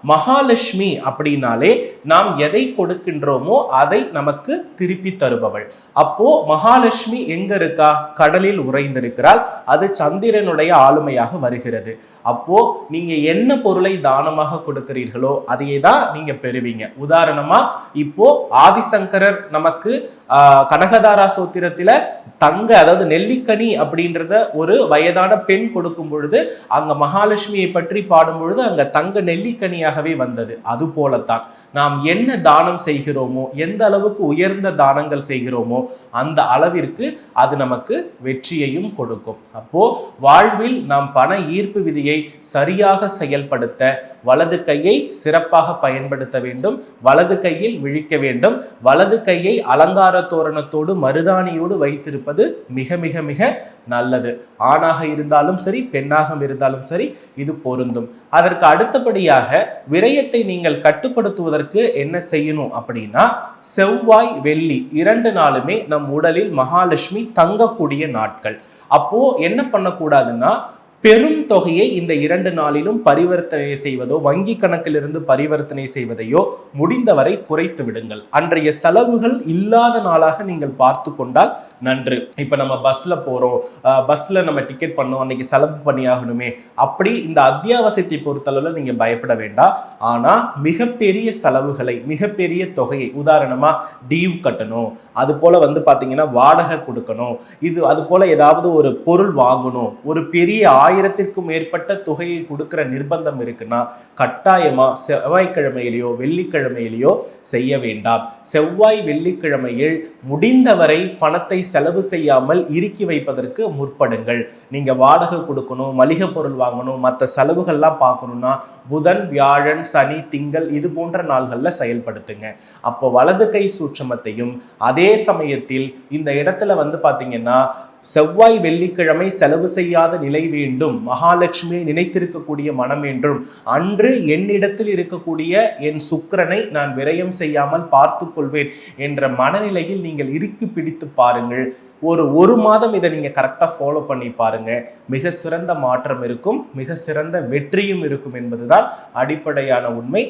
மகாலட்சுமி அப்படின்னாலே நாம் எதை கொடுக்கின்றோமோ அதை நமக்கு திருப்பி தருபவள். அப்போ மகாலட்சுமி எங்க இருக்கா? கடலில் உறைந்திருக்கிறாள். அது சந்திரனுடைய ஆளுமையாக வருகிறது. அப்போ நீங்க என்ன பொருளை தானமாக கொடுக்கிறீர்களோ அதையே தான் நீங்க பெறுவீங்க. உதாரணமா இப்போ ஆதிசங்கரர் நமக்கு கனகதாரா சோத்திரத்துல தங்க, அதாவது நெல்லிக்கனி அப்படின்றத ஒரு வயதான பெண் கொடுக்கும் பொழுது அங்க மகாலட்சுமியை பற்றி பாடும் பொழுது அங்க தங்க நெல்லிக்கனியாகவே வந்தது. அது போலத்தான் நாம் என்ன தானம் செய்கிறோமோ, எந்த அளவுக்கு உயர்ந்த தானங்கள் செய்கிறோமோ அந்த அளவிற்கு அது நமக்கு வெற்றியையும் கொடுக்கும். அப்போ வாழ்வில் நாம் பண ஈர்ப்பு விதியை சரியாக செயல்படுத்த வலது கையை சிறப்பாக பயன்படுத்த வேண்டும், வலது கையில் விழிக்க வேண்டும், வலது கையை அலங்கார தோரணத்தோடு மருதாணியோடு வைத்திருப்பது மிக மிக மிக நல்லது. ஆணாக இருந்தாலும் சரி, பெண்ணாக இருந்தாலும் சரி, இது பொருந்தும். அதற்கு அடுத்தபடியாக விரயத்தை நீங்கள் கட்டுப்படுத்துவதற்கு என்ன செய்யணும் அப்படின்னா, செவ்வாய் வெள்ளி 2 நாளுமே நம் உடலில் மகாலட்சுமி தங்கக்கூடிய நாட்கள். அப்போ என்ன பண்ணக்கூடாதுன்னா, பெரும் தொகையை இந்த 2 நாளிலும் பரிவர்த்தனை செய்வதோ, வங்கி கணக்கிலிருந்து பரிவர்த்தனை செய்வதையோ முடிந்தவரை குறைத்து விடுங்கள். அன்றைய செலவுகள் இல்லாத நாளாக நீங்கள் பார்த்து கொண்டால் நன்று. இப்ப நம்ம பஸ்ல போறோம், பஸ்ல நம்ம டிக்கெட் பண்ணோம், அன்னைக்கு செலவு பண்ணியாகணுமே, அப்படி இந்த அத்தியாவசியத்தை பொறுத்தளவுல நீங்க பயப்பட வேண்டாம். ஆனா மிகப்பெரிய செலவுகளை, மிகப்பெரிய தொகையை, உதாரணமா டியூ கட்டணும், அது போல பாத்தீங்கன்னா வாடகை கொடுக்கணும், அது போல ஏதாவது ஒரு பொருள் வாங்கணும், ஒரு பெரிய 1000க்கும் மேற்பட்ட தொகையை கொடுக்கிற நிர்பந்தம் இருக்குன்னா கட்டாயமா செவ்வாய்க்கிழமையிலேயோ வெள்ளிக்கிழமையிலேயோ செய்ய வேண்டாம். செவ்வாய் வெள்ளிக்கிழமையில் முடிந்தவரை பணத்தை செலவு செய்யாமல் இறுக்கி வைப்பதற்கு முற்படுங்கள். நீங்க வாடகை கொடுக்கணும், மளிகை பொருள் வாங்கணும், மற்ற செலவுகள்லாம் பார்க்கணும்னா புதன், வியாழன், சனி, திங்கள் இது போன்ற நாள்கள்ல செயல்படுத்துங்க. அப்போ வலது கை சூட்சமத்தையும் அதே சமயத்தில் இந்த இடத்துல பாத்தீங்கன்னா செவ்வாய் வெள்ளிக்கிழமை செலவு செய்யாத நிலை வேண்டும், மகாலட்சுமியை நினைத்திருக்கக்கூடிய மனம் என்றும், அன்று என்னிடத்தில் இருக்கக்கூடிய என் சுக்கிரனை நான் விரயம் செய்யாமல் பார்த்து கொள்வேன் என்ற மனநிலையில் நீங்கள் இறுக்கி பிடித்து பாருங்கள். ஒரு மாதம் இதை நீங்க கரெக்டா ஃபாலோ பண்ணி பாருங்க. மிக சிறந்த மாற்றம் இருக்கும், மிக சிறந்த வெற்றியும் இருக்கும் என்பதுதான் அடிப்படையான உண்மை.